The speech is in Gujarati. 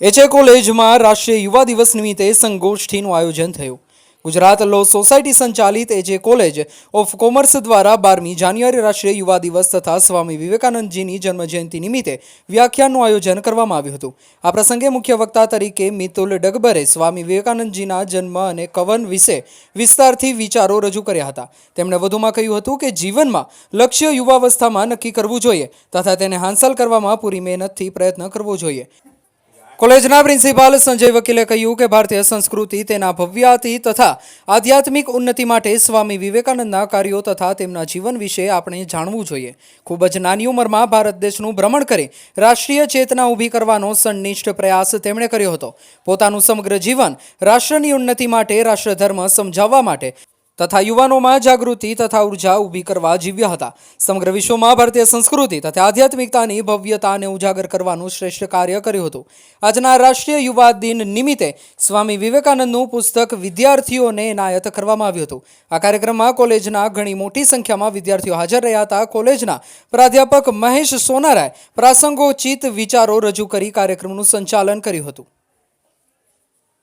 એચએ કોલેજમાં રાષ્ટ્રીય યુવા દિવસ નિમિત્તે સંગોષ્ઠીનું આયોજન થયું. ગુજરાત લો સોસાયટી સંચાલિત એચએ કોલેજ ઓફ કોમર્સ દ્વારા 12મી જાન્યુઆરી રાષ્ટ્રીય યુવા દિવસ તથા સ્વામી વિવેકાનંદજીની જન્મજયંતિ નિમિત્તે વ્યાખ્યાનનું આયોજન કરવામાં આવ્યું હતું. આ પ્રસંગે મુખ્ય વક્તા તરીકે મિતુલ ડગબરે સ્વામી વિવેકાનંદજીના જન્મ અને કવન વિશે વિસ્તારથી વિચારો રજૂ કર્યા હતા. તેમણે વધુમાં કહ્યું હતું કે જીવનમાં લક્ષ્ય યુવાવસ્થામાં નક્કી કરવું જોઈએ તથા તેને હાંસલ કરવામાં પૂરી મહેનતથી પ્રયત્ન કરવો જોઈએ. કોલેજના પ્રિન્સિપાલ સંજય વકીલે કહ્યું કે ભારતીય સંસ્કૃતિ તેના ભવ્યાતિ તથા આધ્યાત્મિક ઉન્નતિ માટે સ્વામી વિવેકાનંદના કાર્યો તથા તેમના જીવન વિશે આપણે જાણવું જોઈએ. ખૂબ જ નાની ઉંમરમાં ભારત દેશનું ભ્રમણ કરી રાષ્ટ્રીય ચેતના ઊભી કરવાનો સંનિષ્ઠ પ્રયાસ તેમણે કર્યો હતો. પોતાનું સમગ્ર જીવન રાષ્ટ્રની ઉન્નતિ માટે, રાષ્ટ્રધર્મ સમજાવવા માટે તથા યુવાનોમાં જાગૃતિ તથા ઉર્જા ઊભી કરવા જીવ્યા હતા. સમગ્ર વિશ્વમાં ભારતીય સંસ્કૃતિ તથા આધ્યાત્મિકતાની ભવ્યતાને ઉજાગર કરવાનું શ્રેષ્ઠ કાર્ય કર્યું હતું. આજના રાષ્ટ્રીય યુવા દિન નિમિત્તે સ્વામી વિવેકાનંદનું પુસ્તક વિદ્યાર્થીઓને એનાયત કરવામાં આવ્યું હતું. આ કાર્યક્રમમાં કોલેજના ઘણી મોટી સંખ્યામાં વિદ્યાર્થીઓ હાજર રહ્યા હતા. કોલેજના પ્રાધ્યાપક મહેશ સોનારાએ પ્રાસંગોચિત વિચારો રજૂ કરી કાર્યક્રમનું સંચાલન કર્યું હતું.